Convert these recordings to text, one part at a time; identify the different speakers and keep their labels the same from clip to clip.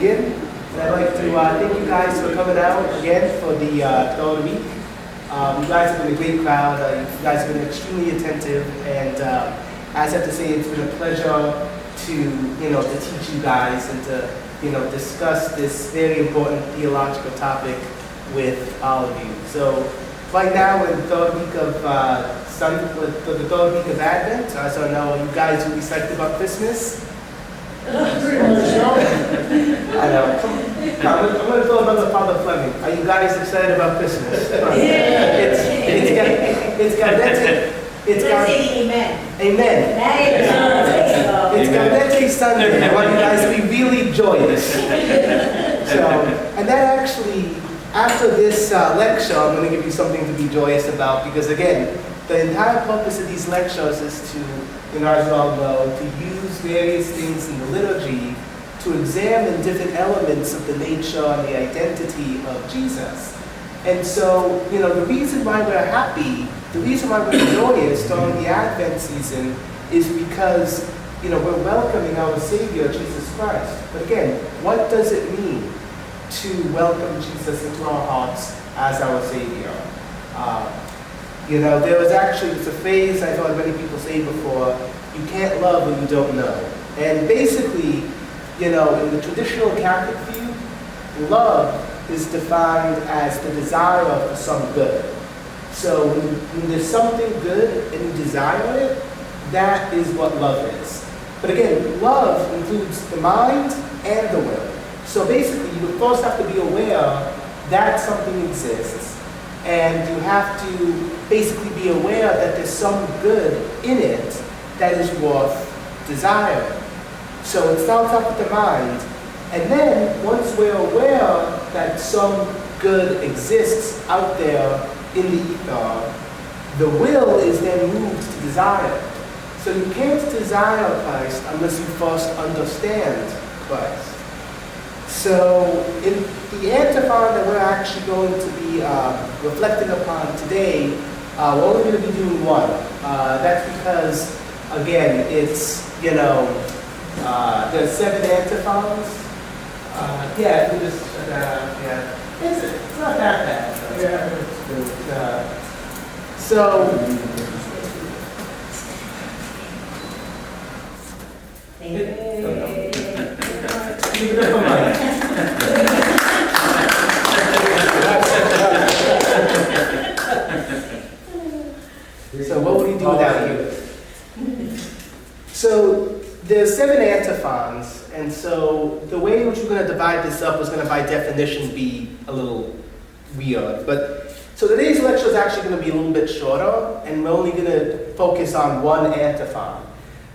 Speaker 1: begin. And I'd like to thank you guys for coming out again for the third week. You guys have been a great crowd. You guys have been extremely attentive, and I just have to say it's been a pleasure to teach you guys and to discuss this very important theological topic with all of you. So right now we're in the third week of the third week of Advent. So I know you guys will be psyched about Christmas. I know. I'm going to throw another Father Fleming. Are you guys excited about Christmas? It's Amen. It's Gaudete Sunday. I want you guys to be really joyous. And that actually, after this lecture, I'm going to give you something to be joyous about, because again, the entire purpose of these lectures is to, as you all know, to use various things in the liturgy to examine different elements of the nature and the identity of Jesus. And so, the reason why we're happy, the reason why we're joyous during the Advent season is because, we're welcoming our Savior, Jesus Christ. But again, what does it mean to welcome Jesus into our hearts as our Savior? There was actually, it's a phrase I've heard many people say before: you can't love what you don't know. And basically, in the traditional Catholic view, love is defined as the desire for some good. So when there's something good and you desire it, that is what love is. But again, love includes the mind and the will. So basically, you first have to be aware that something exists, and you have to basically be aware that there's some good in it that is worth desiring. So it starts off with the mind, and then once we're aware that some good exists out there in the ether, the will is then moved to desire. So you can't desire Christ unless you first understand Christ. So in the antiphon that we're actually going to be reflecting upon today, we're only going to be doing one. That's because, again, it's, there's 7 antiphons. Yeah, we just, it's not that bad. Yeah, So what would you do without you? So there's 7 antiphons, and so the way in which we're going to divide this up is going to, by definition, be a little weird. But so today's lecture is actually going to be a little bit shorter, and we're only going to focus on one antiphon.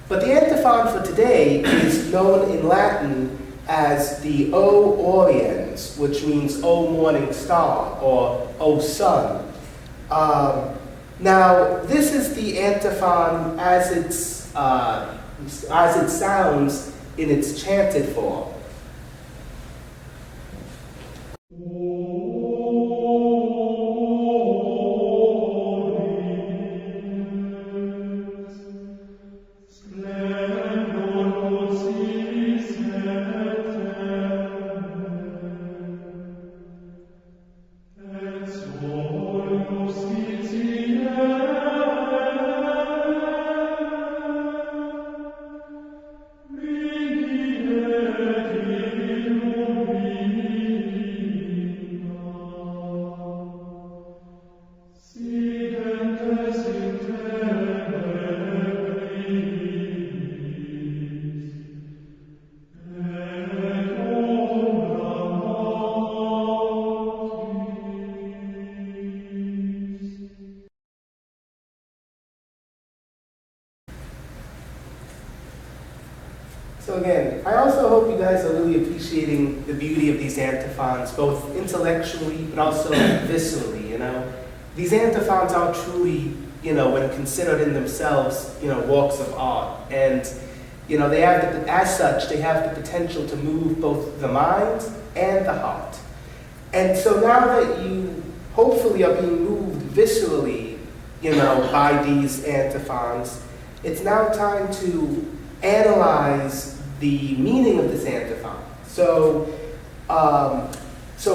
Speaker 1: But the antiphon for today is known in Latin as the O Oriens, which means O morning star, or O sun. Now, this is the antiphon as it sounds in its chanted form. So again, I also hope you guys are really appreciating the beauty of these antiphons, both intellectually but also viscerally, These antiphons are truly, when considered in themselves, works of art. And, they have, as such, they have the potential to move both the mind and the heart. And so now that you hopefully are being moved viscerally, by these antiphons, it's now time to analyze the meaning of this antiphon. So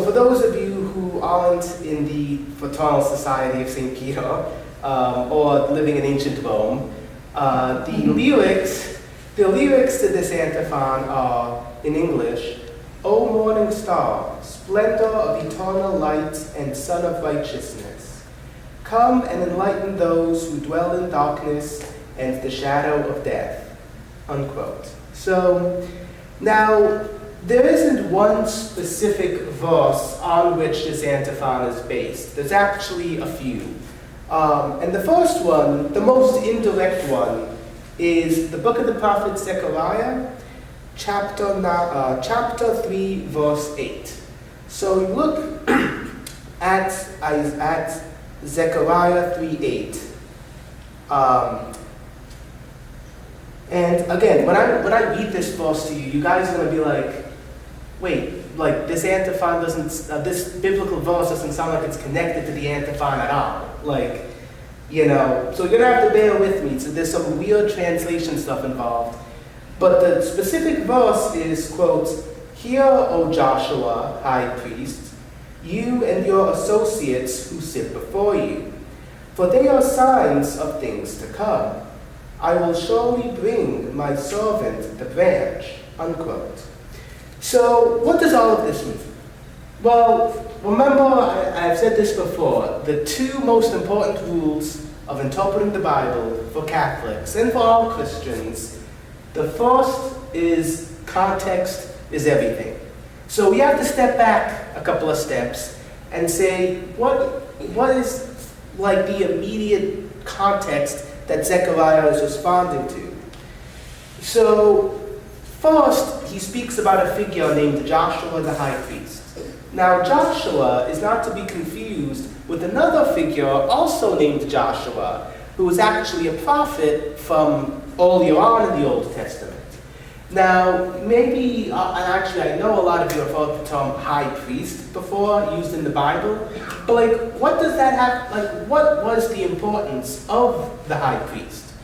Speaker 1: for those of you who aren't in the Fraternal Society of St. Peter or living in ancient Rome, the lyrics to this antiphon are, in English, O morning star, splendor of eternal light and sun of righteousness, come and enlighten those who dwell in darkness and the shadow of death, unquote. So now, there isn't one specific verse on which this antiphon is based. There's actually a few. And the first one, the most indirect one, is the book of the prophet Zechariah, chapter 3, verse 8. So you look at Zechariah 3:8. And again, when I read this verse to you, you guys are going to be like, wait, like this antiphon doesn't, this biblical verse doesn't sound like it's connected to the antiphon at all. Like, you know, so you're going to have to bear with me. So there's some weird translation stuff involved. But the specific verse is, quote, Hear, O Joshua, high priest, you and your associates who sit before you, for they are signs of things to come. I will surely bring my servant the branch, unquote. So what does all of this mean? Well, remember, I've said this before, the two most important rules of interpreting the Bible for Catholics and for all Christians. The first is context is everything. So we have to step back a couple of steps and say, what is like the immediate context that Zechariah is responding to? So first, he speaks about a figure named Joshua the high priest. Now, Joshua is not to be confused with another figure also named Joshua, who was actually a prophet from earlier on in the Old Testament. Now, maybe, and actually I know a lot of you have heard the term high priest before, used in the Bible, but like, what does that have, like, what was the importance of the high priest?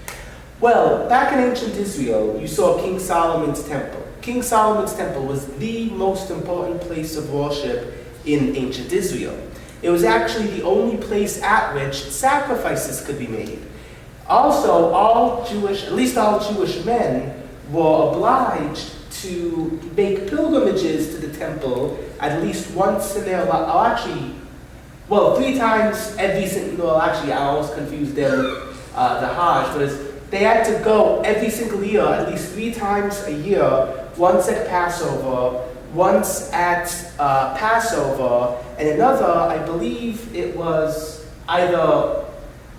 Speaker 1: Well, back in ancient Israel, you saw King Solomon's temple. King Solomon's temple was the most important place of worship in ancient Israel. It was actually the only place at which sacrifices could be made. Also, at least all Jewish men were obliged to make pilgrimages to the temple at least once in their life, 3 times every single, well, actually I almost confused them with the Hajj, but they had to go every single year, at least 3 times a year, once at Passover, once at Passover, and another, I believe it was around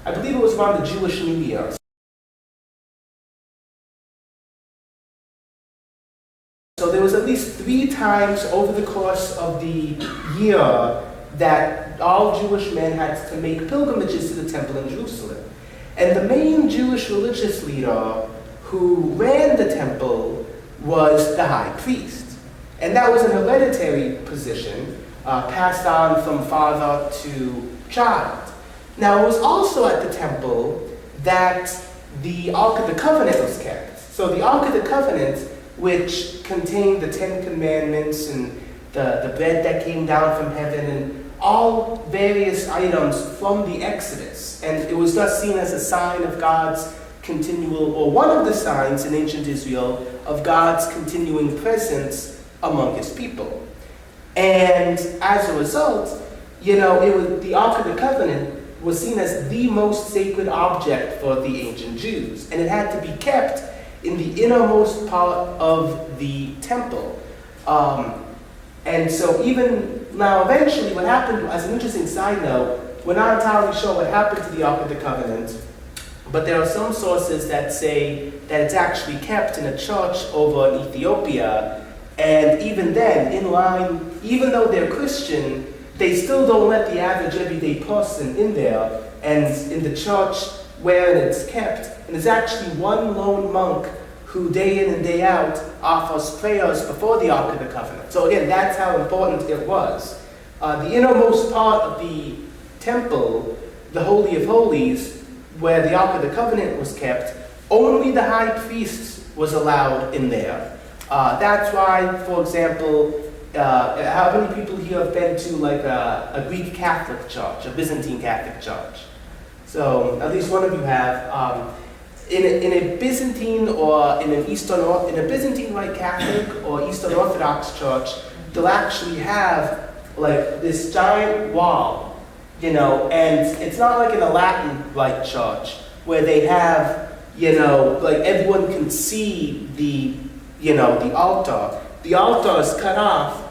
Speaker 1: the Jewish New Year. So there was at least 3 times over the course of the year that all Jewish men had to make pilgrimages to the temple in Jerusalem. And the main Jewish religious leader who ran the temple was the high priest. And that was an hereditary position, passed on from father to child. Now, it was also at the temple that the Ark of the Covenant was kept. So the Ark of the Covenant, which contained the 10 Commandments and the bread that came down from heaven and all various items from the Exodus. And it was thus seen as a sign of God's continual, or one of the signs in ancient Israel, of God's continuing presence among his people. And as a result, the Ark of the Covenant was seen as the most sacred object for the ancient Jews. And it had to be kept in the innermost part of the temple. And so even now, eventually, what happened, as an interesting side note, we're not entirely sure what happened to the Ark of the Covenant, but there are some sources that say that it's actually kept in a church over in Ethiopia, and even then, even though they're Christian, they still don't let the average everyday person in there, and in the church where it's kept, and there's actually one lone monk who day in and day out offers prayers before the Ark of the Covenant. So again, that's how important it was. The innermost part of the temple, the Holy of Holies, where the Ark of the Covenant was kept, only the high priest was allowed in there. That's why, for example, how many people here have been to like a Greek Catholic church, a Byzantine Catholic church? So at least one of you have. In a Byzantine or in a Byzantine Rite Catholic or Eastern Orthodox church, they'll actually have like this giant wall, you know, and it's not like in a Latin Rite church where they have, you know, like everyone can see the, you know, the altar. The altar is cut off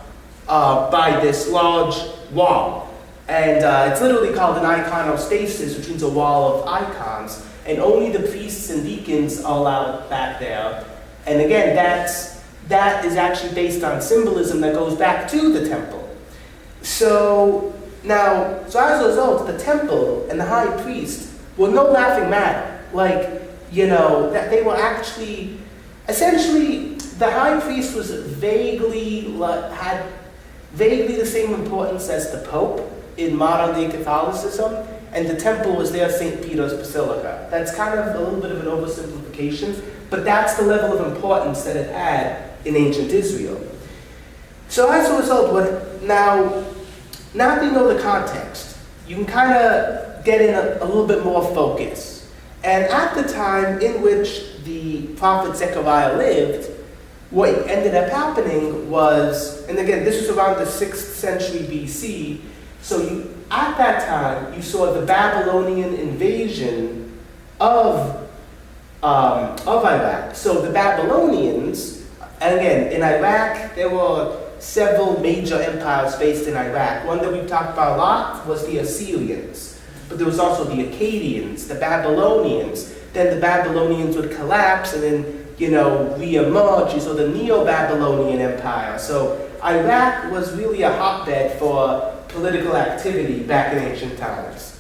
Speaker 1: by this large wall, and it's literally called an iconostasis, which means a wall of icons. And only the priests and deacons are allowed back there. And again, that is actually based on symbolism that goes back to the temple. So as a result, the temple and the high priest were no laughing matter. Like, you know, that they were actually, essentially, the high priest was had vaguely the same importance as the Pope in modern day Catholicism. And the temple was their St. Peter's Basilica. That's kind of a little bit of an oversimplification, but that's the level of importance that it had in ancient Israel. So as a result, now that you know the context, you can kind of get in a little bit more focus. And at the time in which the prophet Zechariah lived, what ended up happening was, and again, this was around the 6th century BC, so at that time, you saw the Babylonian invasion of Iraq. So the Babylonians, and again, in Iraq, there were several major empires based in Iraq. One that we've talked about a lot was the Assyrians, but there was also the Akkadians, the Babylonians. Then the Babylonians would collapse and then, you know, re-emerge, so the Neo-Babylonian Empire. So Iraq was really a hotbed for political activity back in ancient times.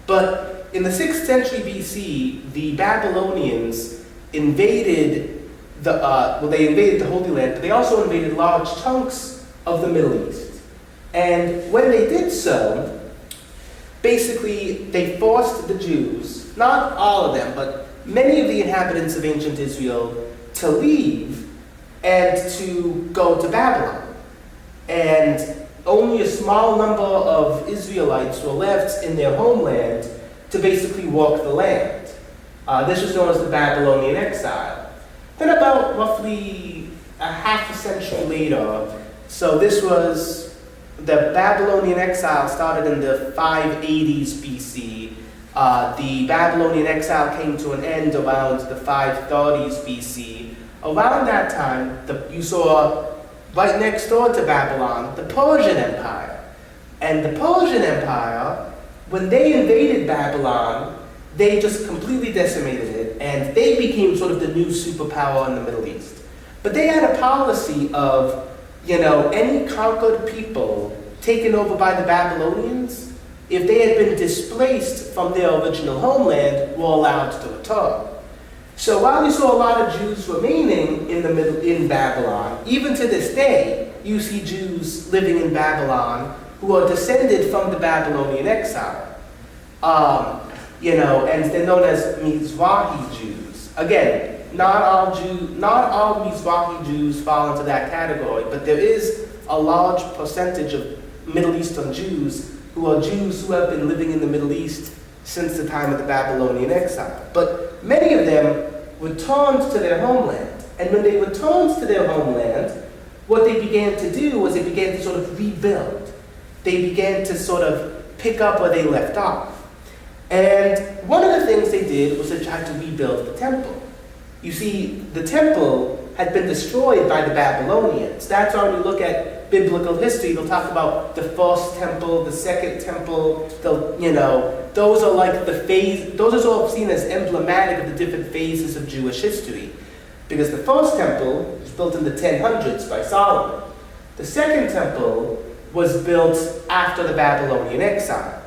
Speaker 1: But in the 6th century BC, the Babylonians invaded they invaded the Holy Land, but they also invaded large chunks of the Middle East. And when they did so, basically they forced the Jews, not all of them, but many of the inhabitants of ancient Israel, to leave and to go to Babylon. And only a small number of Israelites were left in their homeland to basically walk the land. This was known as the Babylonian exile. Then about roughly a half a century later, so this was, the Babylonian exile started in the 580s BC. The Babylonian exile came to an end around the 530s BC. Around that time, you saw right next door to Babylon, the Persian Empire. And the Persian Empire, when they invaded Babylon, they just completely decimated it, and they became sort of the new superpower in the Middle East. But they had a policy of, you know, any conquered people taken over by the Babylonians, if they had been displaced from their original homeland, were allowed to return. So while you saw a lot of Jews remaining in Babylon, even to this day, you see Jews living in Babylon who are descended from the Babylonian exile. You know, and they're known as Mizrahi Jews. Again, not all Mizrahi Jews fall into that category, but there is a large percentage of Middle Eastern Jews who are Jews who have been living in the Middle East since the time of the Babylonian exile. But many of them returned to their homeland. And when they returned to their homeland, what they began to do was they began to sort of rebuild. They began to sort of pick up where they left off. And one of the things they did was they tried to rebuild the temple. You see, the temple had been destroyed by the Babylonians. That's why when you look at biblical history, they'll talk about the first temple, the second temple, those are like those are sort of seen as emblematic of the different phases of Jewish history. Because the first temple was built in the 1000s by Solomon. The second temple was built after the Babylonian exile.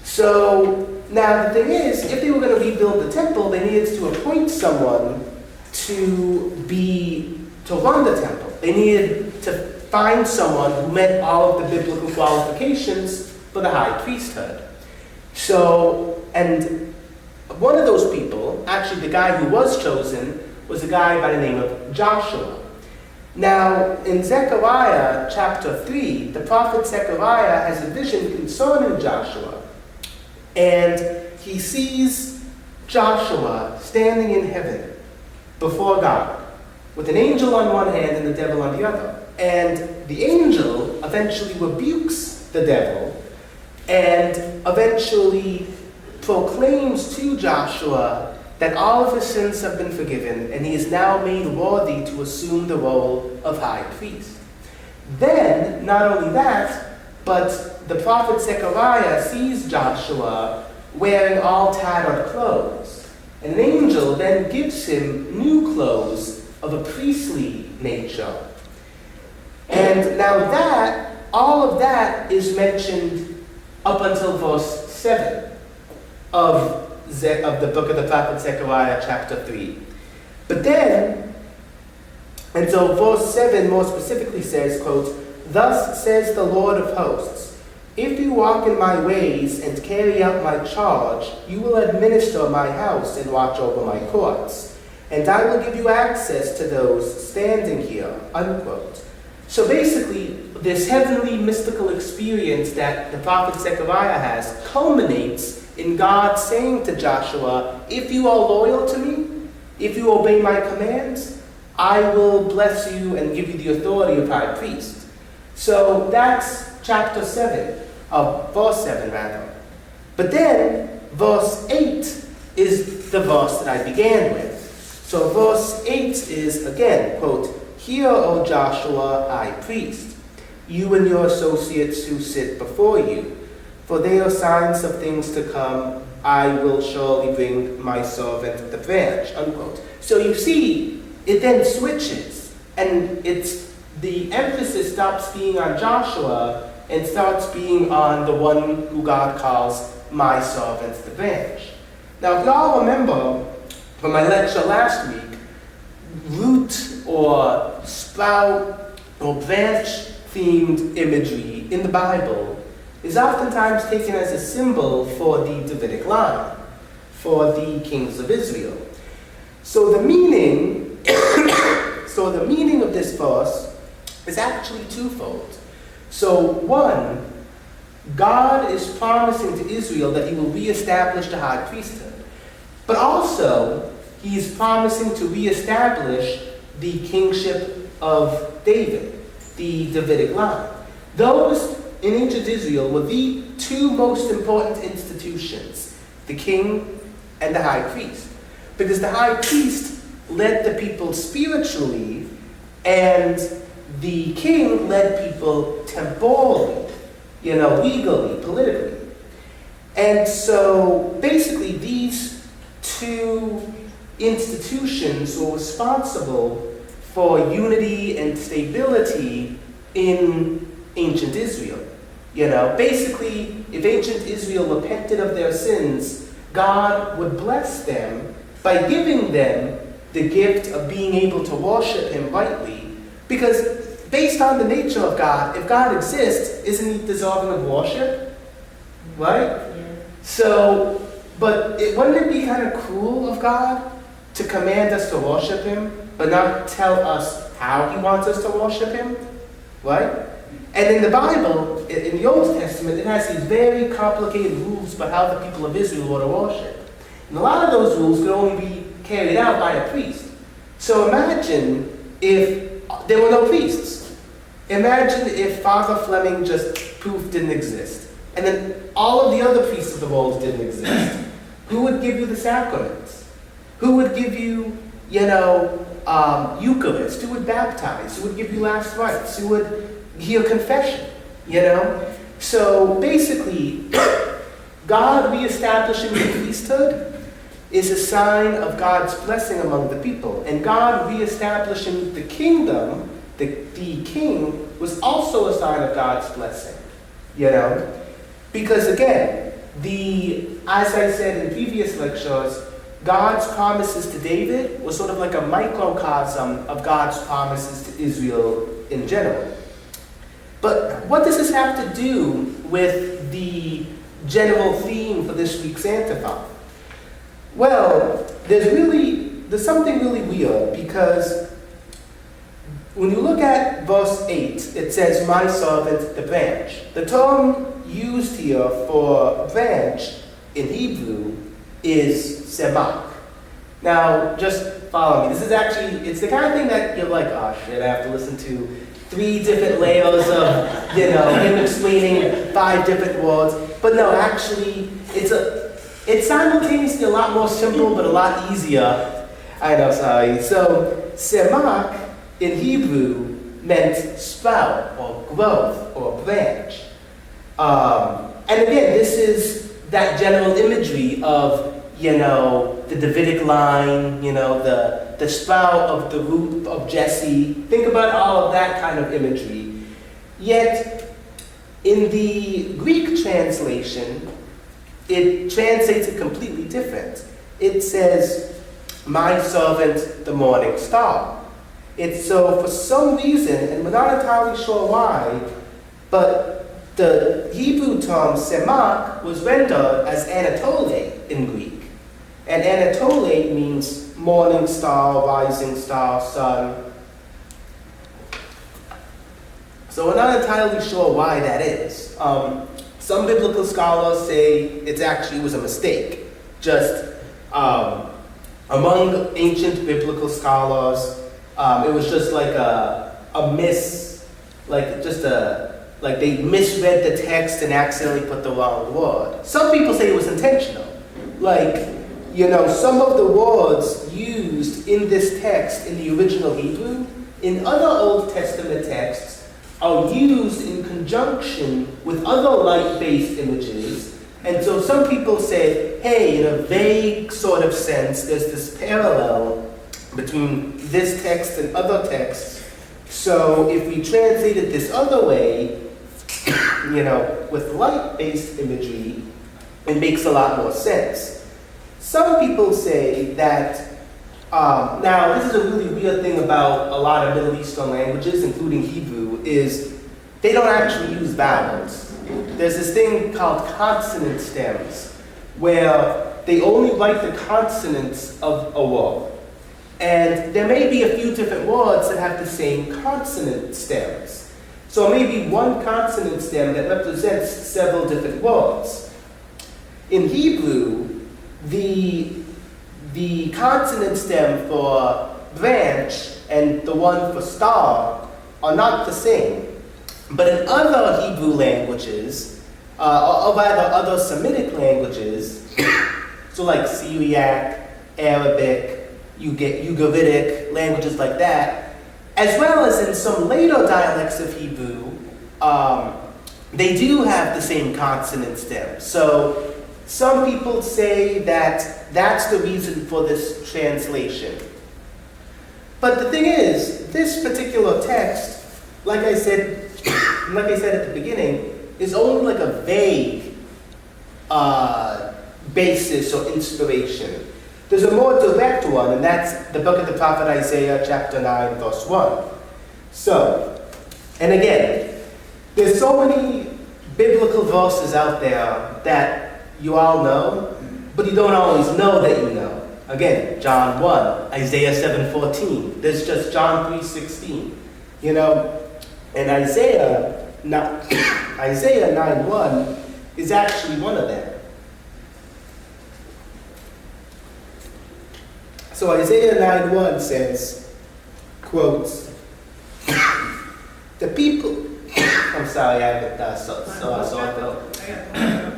Speaker 1: So now the thing is, if they were going to rebuild the temple, they needed to appoint someone to run the temple. They needed to find someone who met all of the biblical qualifications for the high priesthood. So, and one of those people, actually the guy who was chosen, was a guy by the name of Joshua. Now, in Zechariah chapter 3, the prophet Zechariah has a vision concerning Joshua. And he sees Joshua standing in heaven before God, with an angel on one hand and the devil on the other. And the angel eventually rebukes the devil and eventually proclaims to Joshua that all of his sins have been forgiven and he is now made worthy to assume the role of high priest. Then, not only that, but the prophet Zechariah sees Joshua wearing all tattered clothes. And an angel then gives him new clothes of a priestly nature. And now that, all of that is mentioned up until verse 7 of the book of the prophet Zechariah, chapter 3. But then, and so verse 7 more specifically says, quote, "Thus says the Lord of hosts, if you walk in my ways and carry out my charge, you will administer my house and watch over my courts, and I will give you access to those standing here," unquote. So basically, this heavenly mystical experience that the prophet Zechariah has culminates in God saying to Joshua, if you are loyal to me, if you obey my commands, I will bless you and give you the authority of high priest. So that's chapter 7, verse 7 rather. But then, verse 8 is the verse that I began with. So verse 8 is, again, quote, "Hear, O Joshua, high priest, you and your associates who sit before you, for they are signs of things to come. I will surely bring my servant the branch," unquote. So you see, it then switches, and the emphasis stops being on Joshua and starts being on the one who God calls my servant the branch. Now, if y'all remember from my lecture last week, root or sprout or branch themed imagery in the Bible is oftentimes taken as a symbol for the Davidic line, for the kings of Israel. So the meaning of this verse is actually twofold. So one, God is promising to Israel that he will reestablish the high priesthood. But also, he is promising to reestablish the kingship of David, the Davidic line. Those in ancient Israel were the two most important institutions, the king and the high priest. Because the high priest led the people spiritually, and the king led people temporally, legally, politically. And so basically these two institutions were responsible for unity and stability in ancient Israel. Basically, if ancient Israel repented of their sins, God would bless them by giving them the gift of being able to worship him rightly. Because based on the nature of God, if God exists, isn't he deserving of worship? Right? Yeah. So, but wouldn't it be kind of cruel of God to command us to worship him, but not tell us how he wants us to worship him? Right? And in the Bible, in the Old Testament, it has these very complicated rules about how the people of Israel were to worship. And a lot of those rules could only be carried out by a priest. So imagine if there were no priests. Imagine if Father Fleming just poof didn't exist. And then all of the other priests of the world didn't exist. Who would give you the sacraments? Who would give you, Eucharist? Who would baptize? Who would give you last rites? Who would hear confession? So basically, God reestablishing the priesthood is a sign of God's blessing among the people. And God reestablishing the kingdom, the king, was also a sign of God's blessing. Because again, as I said in previous lectures, God's promises to David were sort of like a microcosm of God's promises to Israel in general. But what does this have to do with the general theme for this week's Antiphon? Well, there's really there's something really weird, because when you look at verse 8, it says, my servant, the branch. The term used here for branch in Hebrew is semak. Now, just follow me. This is actually, it's the kind of thing that you're like, oh shit, I have to listen to 3 different layers of, him explaining 5 different words. But no, actually, it's simultaneously a lot more simple, but a lot easier. I know, sorry. So, semak in Hebrew meant sprout, or growth, or branch. And again, this is that general imagery of, the Davidic line, the sprout of the root of Jesse. Think about all of that kind of imagery. Yet, in the Greek translation, it translates it completely different. It says, my servant, the morning star. It's so, for some reason, and we're not entirely sure why, but the Hebrew term semak was rendered as Anatole in Greek. And Anatole means morning star, rising star, sun. So we're not entirely sure why that is. Some biblical scholars say it actually was a mistake. Just among ancient biblical scholars, it was just like like they misread the text and accidentally put the wrong word. Some people say it was intentional. Some of the words used in this text in the original Hebrew, in other Old Testament texts, are used in conjunction with other light-based images. And so some people say, hey, in a vague sort of sense, there's this parallel between this text and other texts. So if we translate it this other way, with light-based imagery, it makes a lot more sense. Some people say that, now this is a really weird thing about a lot of Middle Eastern languages, including Hebrew, is they don't actually use vowels. There's this thing called consonant stems, where they only write the consonants of a word. And there may be a few different words that have the same consonant stems. So maybe one consonant stem that represents several different words. In Hebrew, the consonant stem for branch and the one for star are not the same. But in other Hebrew languages, or rather other Semitic languages, so like Syriac, Arabic, Ugaritic, languages like that, as well as in some later dialects of Hebrew, they do have the same consonant stem. So some people say that that's the reason for this translation. But the thing is, this particular text, like I said at the beginning, is only like a vague basis or inspiration. There's a more direct one, and that's the book of the prophet Isaiah, chapter 9, verse 1. So, and again, there's so many biblical verses out there that you all know, but you don't always know that you know. Again, John 1, Isaiah 7:14. There's just John 3:16. And Isaiah 9:1 is actually one of them. So Isaiah 9:1 says, quotes, the people, I'm sorry, I haven't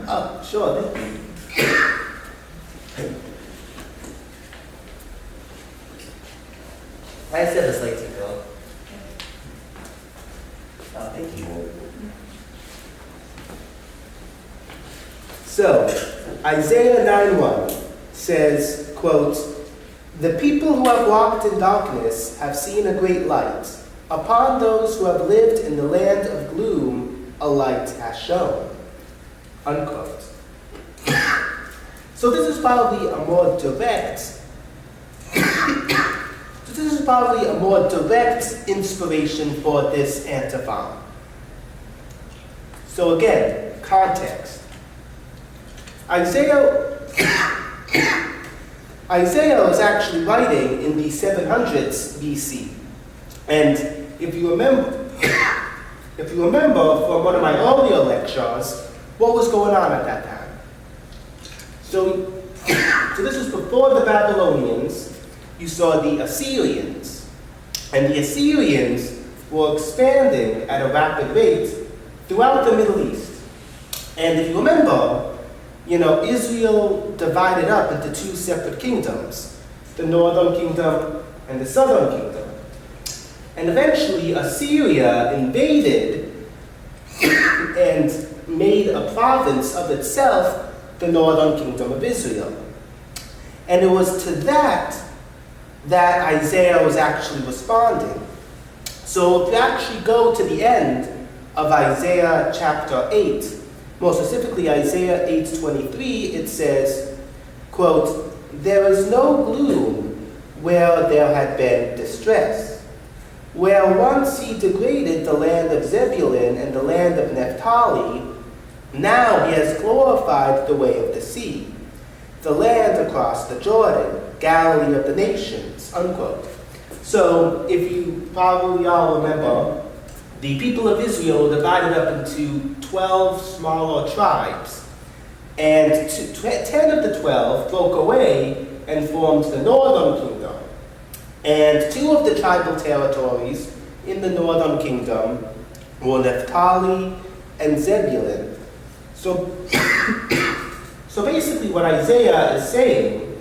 Speaker 1: oh, sure. I said this late ago. Oh, thank you. So, Isaiah 9:1 says, quote, the people who have walked in darkness have seen a great light. Upon those who have lived in the land of gloom, a light has shone. Unquote. So this is probably a more direct inspiration for this antiphon. So again, context. Isaiah Isaiah was actually writing in the 700s BC. And if you remember from one of my earlier lectures, what was going on at that time? So this was before the Babylonians. You saw the Assyrians. And the Assyrians were expanding at a rapid rate throughout the Middle East. And if you remember, Israel divided up into two separate kingdoms, the northern kingdom and the southern kingdom. And eventually Assyria invaded and made a province of itself, the northern kingdom of Israel. And it was to that Isaiah was actually responding. So if you actually go to the end of Isaiah chapter 8, more specifically Isaiah 8:23, it says, quote, "There is no gloom where there had been distress. Where once he degraded the land of Zebulun and the land of Naphtali, now he has glorified the way of the sea, the land across the Jordan, Galilee of the nations," unquote. So, if you probably all remember, the people of Israel were divided up into 12 smaller tribes. And 10 of the 12 broke away and formed the northern kingdom. And 2 of the tribal territories in the northern kingdom were Naphtali and Zebulun. So basically what Isaiah is saying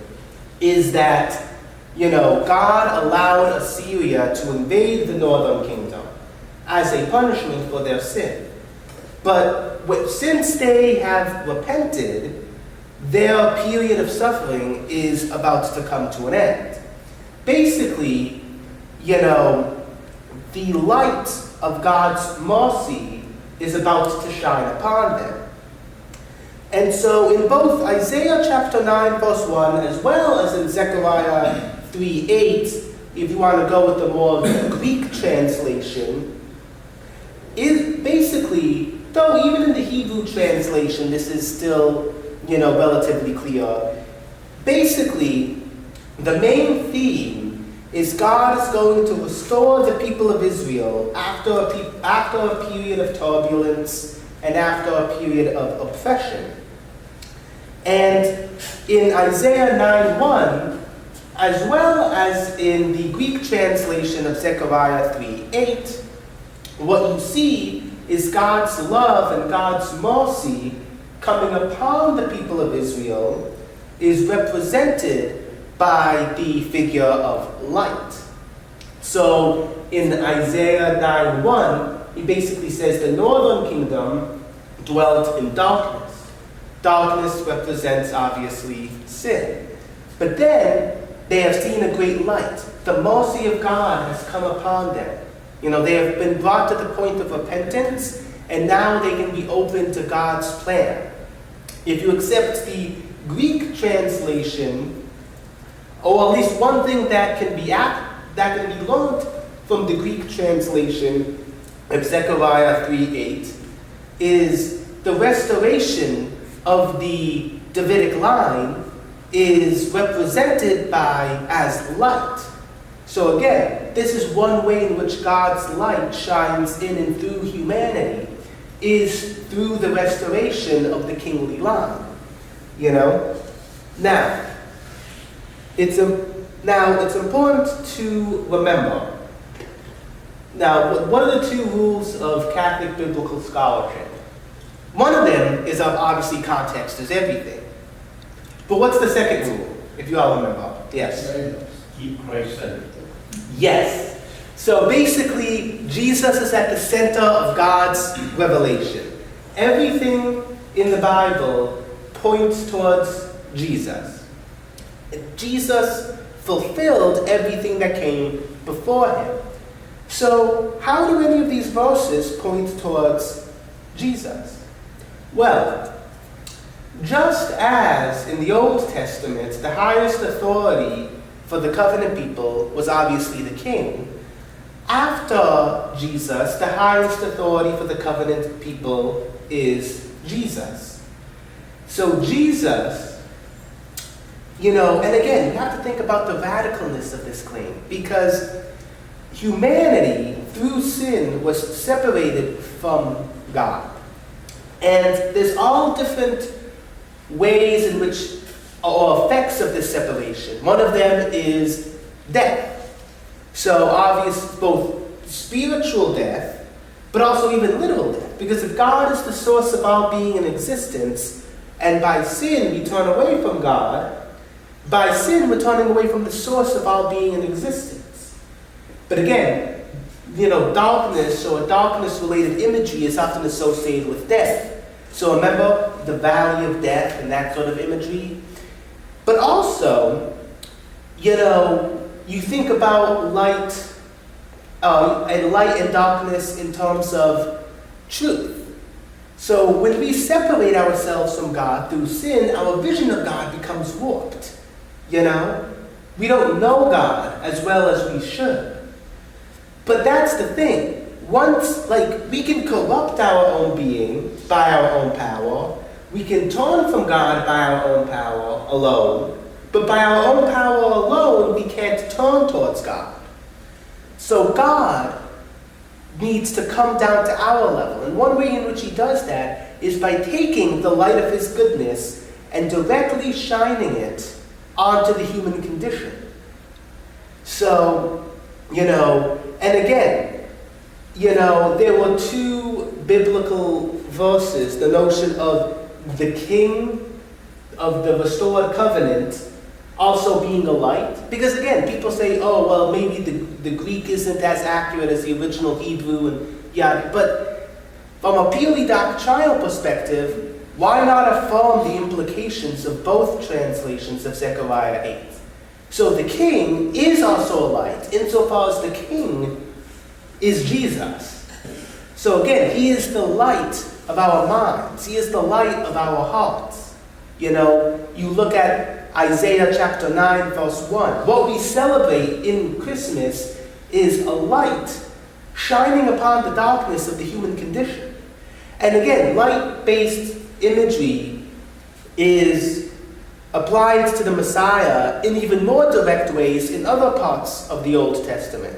Speaker 1: is that, God allowed Assyria to invade the northern kingdom as a punishment for their sin. But since they have repented, their period of suffering is about to come to an end. Basically, the light of God's mercy is about to shine upon them. And so in both Isaiah chapter 9 verse 1 as well as in Zechariah 3:8, if you want to go with the more Greek translation, is basically, though even in the Hebrew translation this is still, relatively clear, basically the main theme is God is going to restore the people of Israel after a period of turbulence and after a period of oppression. And in Isaiah 9:1, as well as in the Greek translation of Zechariah 3:8, what you see is God's love and God's mercy coming upon the people of Israel is represented by the figure of light. So in Isaiah 9:1, he basically says the northern kingdom dwelt in darkness. Darkness represents, obviously, sin. But then they have seen a great light. The mercy of God has come upon them. They have been brought to the point of repentance, and now they can be open to God's plan. If you accept the Greek translation, or at least one thing that can be learned from the Greek translation of Zechariah 3:8 is the restoration of the Davidic line is represented as light. So again, this is one way in which God's light shines in and through humanity, is through the restoration of the kingly line. Now, it's important to remember. Now, what are the 2 rules of Catholic biblical scholarship? One of them is obviously context is everything. But what's the second rule, if you all remember? Yes.
Speaker 2: Keep Christ centered.
Speaker 1: Yes. So basically, Jesus is at the center of God's revelation. Everything in the Bible points towards Jesus. Jesus fulfilled everything that came before him. So how do any of these verses point towards Jesus? Well, just as in the Old Testament, the highest authority for the covenant people was obviously the king, after Jesus, the highest authority for the covenant people is Jesus. So Jesus And again, you have to think about the radicalness of this claim, because humanity, through sin, was separated from God. And there's all different ways in which, or effects of this separation. One of them is death. So obvious, both spiritual death, but also even literal death. Because if God is the source of our being and existence, and by sin we turn away from God, by sin we're turning away from the source of our being and existence. But again, darkness or darkness-related imagery is often associated with death. So remember the valley of death and that sort of imagery. But also, you think about light and darkness in terms of truth. So when we separate ourselves from God through sin, our vision of God becomes warped. We don't know God as well as we should. But that's the thing. Once, we can corrupt our own being by our own power. We can turn from God by our own power alone. But by our own power alone, we can't turn towards God. So God needs to come down to our level. And one way in which he does that is by taking the light of his goodness and directly shining it onto the human condition. So, and again, there were two biblical verses, the notion of the king of the restored covenant also being a light. Because again, people say, oh, well, maybe the Greek isn't as accurate as the original Hebrew, and but from a purely doctrinal perspective, why not affirm the implications of both translations of Zechariah 8? So the king is also a light, insofar as the king is Jesus. So again, he is the light of our minds. He is the light of our hearts. You look at Isaiah chapter 9, verse 1. What we celebrate in Christmas is a light shining upon the darkness of the human condition. And again, light-based imagery is applied to the Messiah in even more direct ways in other parts of the Old Testament.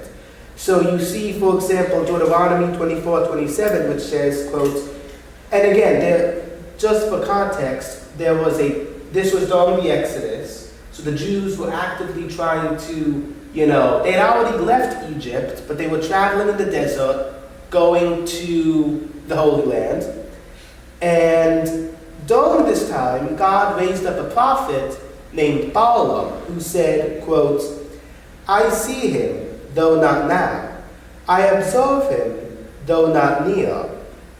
Speaker 1: So you see, for example, Deuteronomy 24:27, which says, quote, and again, just for context, this was during the Exodus, so the Jews were actively trying to, they had already left Egypt, but they were traveling in the desert, going to the Holy Land, and during this time, God raised up a prophet named Balaam, who said, quote, I see him, though not now. I observe him, though not near.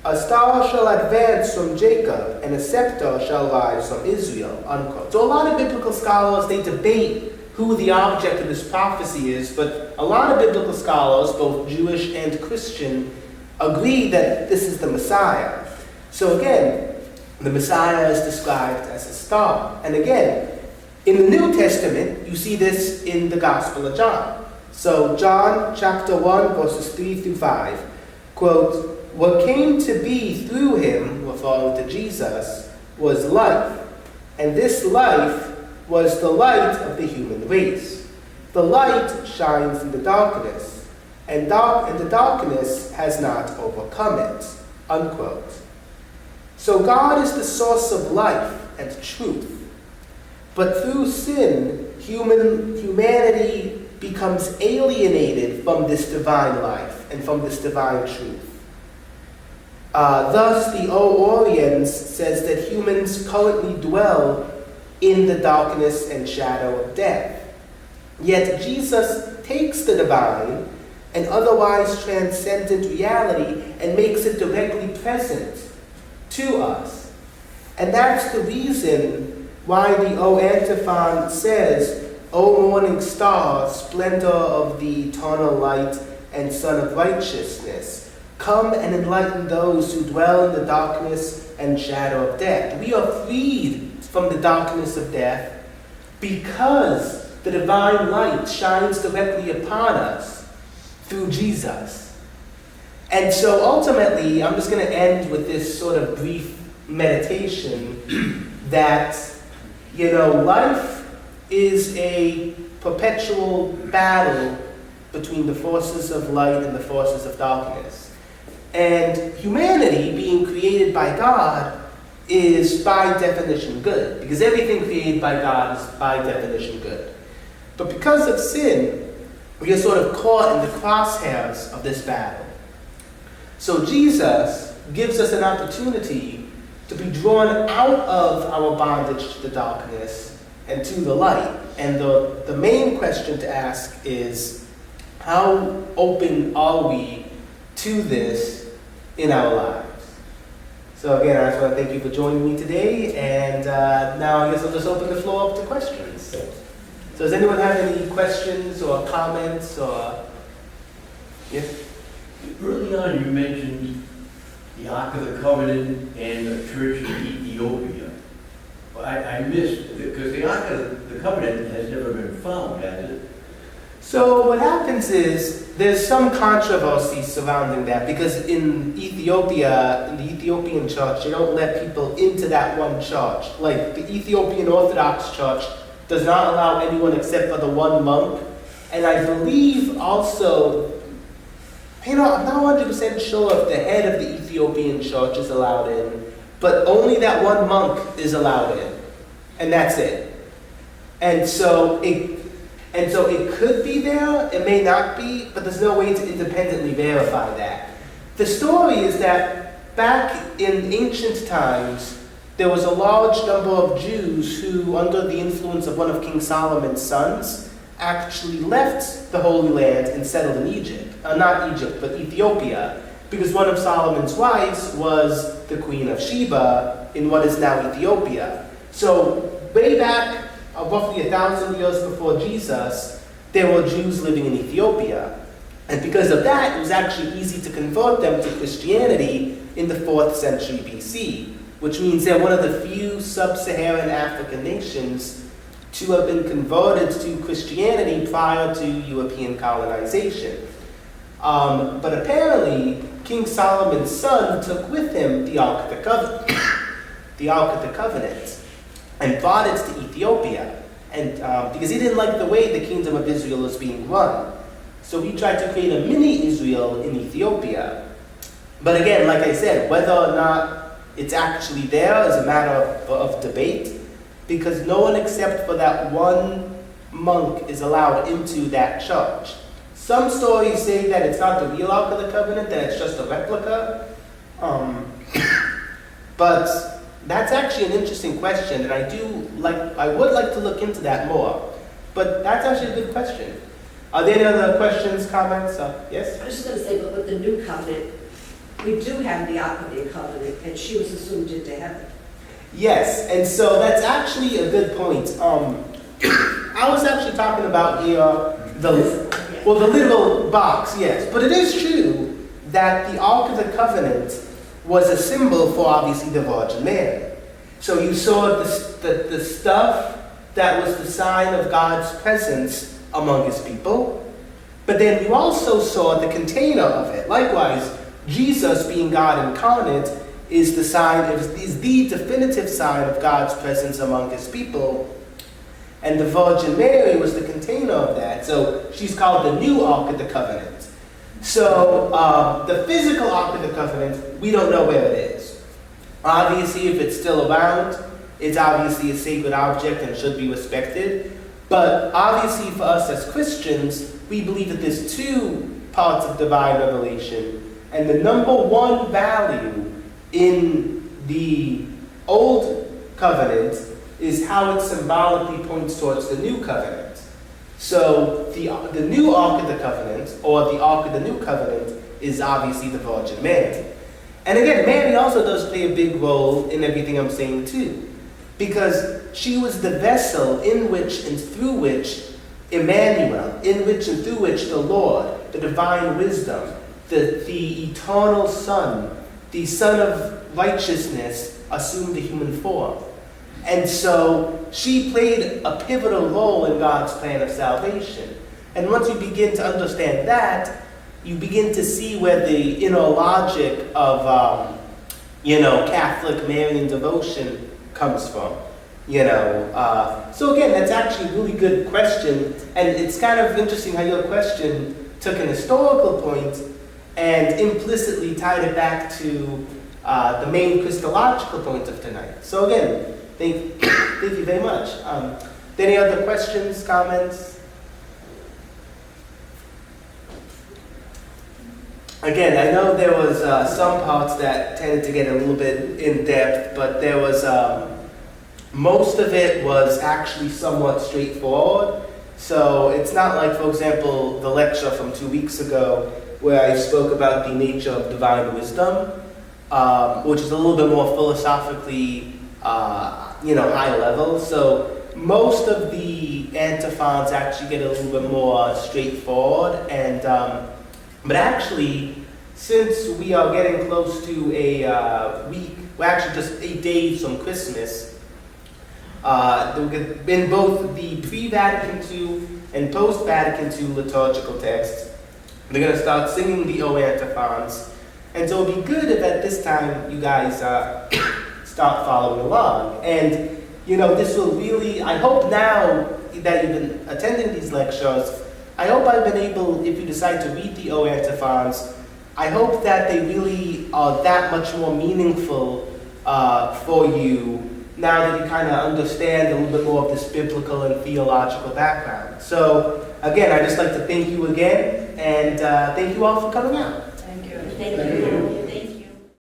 Speaker 1: A star shall advance from Jacob, and a scepter shall rise from Israel, unquote. So a lot of biblical scholars, they debate who the object of this prophecy is, but a lot of biblical scholars, both Jewish and Christian, agree that this is the Messiah. So again, the Messiah is described as a star. And again, in the New Testament, you see this in the Gospel of John. So John chapter 1, verses 3 through 5, quote, what came to be through him, referring to Jesus, was life. And this life was the light of the human race. The light shines in the darkness, and the darkness has not overcome it, unquote. So God is the source of life and truth. But through sin, humanity becomes alienated from this divine life and from this divine truth. Thus, the Oriens says that humans currently dwell in the darkness and shadow of death. Yet Jesus takes the divine and otherwise transcendent reality and makes it directly present to us. And that's the reason why the Antiphons says, O morning star, splendor of the eternal light and sun of righteousness, come and enlighten those who dwell in the darkness and shadow of death. We are freed from the darkness of death because the divine light shines directly upon us through Jesus. And so ultimately, I'm just going to end with this sort of brief meditation that, life is a perpetual battle between the forces of light and the forces of darkness. And humanity, being created by God, is by definition good, because everything created by God is by definition good. But because of sin, we are sort of caught in the crosshairs of this battle. So Jesus gives us an opportunity to be drawn out of our bondage to the darkness and to the light. And the main question to ask is, how open are we to this in our lives? So again, I just want to thank you for joining me today, and now I guess I'll just open the floor up to questions. So does anyone have any questions or comments or, yes?
Speaker 2: Early on, you mentioned the Ark of the Covenant and the Church of Ethiopia. Well, I missed, because the Ark of the Covenant has never been found, has it?
Speaker 1: So what happens is, there's some controversy surrounding that, because in Ethiopia, in the Ethiopian church, they don't let people into that one church. Like the Ethiopian Orthodox Church does not allow anyone except for the one monk. And I believe also, I'm not 100% sure if the head of the Ethiopian church is allowed in, but only that one monk is allowed in. And that's it. And so it could be there, it may not be, but there's no way to independently verify that. The story is that back in ancient times, there was a large number of Jews who, under the influence of one of King Solomon's sons, actually left the Holy Land and settled in Egypt. Not Egypt, but Ethiopia, because one of Solomon's wives was the Queen of Sheba in what is now Ethiopia. So way back, roughly 1,000 years before Jesus, there were Jews living in Ethiopia. And because of that, it was actually easy to convert them to Christianity in the 4th century BC, which means they're one of the few sub-Saharan African nations to have been converted to Christianity prior to European colonization. But apparently, King Solomon's son took with him the Ark of the Covenant, and brought it to Ethiopia, and because he didn't like the way the kingdom of Israel was being run. So he tried to create a mini Israel in Ethiopia. But again, like I said, whether or not it's actually there is a matter of debate, because no one except for that one monk is allowed into that church. Some stories say that it's not the real Ark of the Covenant, that it's just a replica. But that's actually an interesting question, and I would like to look into that more. But that's actually a good question. Are there any other questions, comments? Yes?
Speaker 3: I was just going to say, but with the new covenant, we do have the Ark of the Covenant, and she was assumed into heaven.
Speaker 1: Yes, and so that's actually a good point. I was actually talking about here the little box, yes. But it is true that the Ark of the Covenant was a symbol for, obviously, the Virgin Mary. So you saw the stuff that was the sign of God's presence among his people, but then you also saw the container of it. Likewise, Jesus, being God incarnate, is the definitive sign of God's presence among his people, and the Virgin Mary was the container of that. So she's called the new Ark of the Covenant. So the physical Ark of the Covenant, we don't know where it is. Obviously, if it's still around, it's obviously a sacred object and should be respected. But obviously for us as Christians, we believe that there's two parts of divine revelation. And the number one value in the Old Covenant is how it symbolically points towards the New Covenant. So the new Ark of the Covenant, or the Ark of the New Covenant, is obviously the Virgin Mary. And again, Mary also does play a big role in everything I'm saying too, because she was the vessel in which and through which Emmanuel, in which and through which the Lord, the divine wisdom, the eternal Son, the Son of righteousness, assumed a human form. And so she played a pivotal role in God's plan of salvation. And once you begin to understand that, you begin to see where the inner logic of, Catholic Marian devotion comes from. So again, that's actually a really good question, and it's kind of interesting how your question took an historical point and implicitly tied it back to the main Christological point of tonight. So again, thank you very much. Any other questions, comments? Again, I know there was some parts that tended to get a little bit in depth, but there was most of it was actually somewhat straightforward. So it's not like, for example, the lecture from 2 weeks ago where I spoke about the nature of divine wisdom, which is a little bit more philosophically, high level. So most of the antiphons actually get a little bit more straightforward, and but actually, since we are getting close to a week, we're actually just 8 days from Christmas, in both the pre-Vatican II and post-Vatican II liturgical texts, they're going to start singing the O antiphons. And so it'd be good if at this time you guys start following along. And, this will really, I hope now that you've been attending these lectures, I hope I've been able, if you decide to read the O antiphons, I hope that they really are that much more meaningful for you now that you kind of understand a little bit more of this biblical and theological background. So again, I'd just like to thank you again, and thank you all for coming out.
Speaker 3: Thank you. Thank you.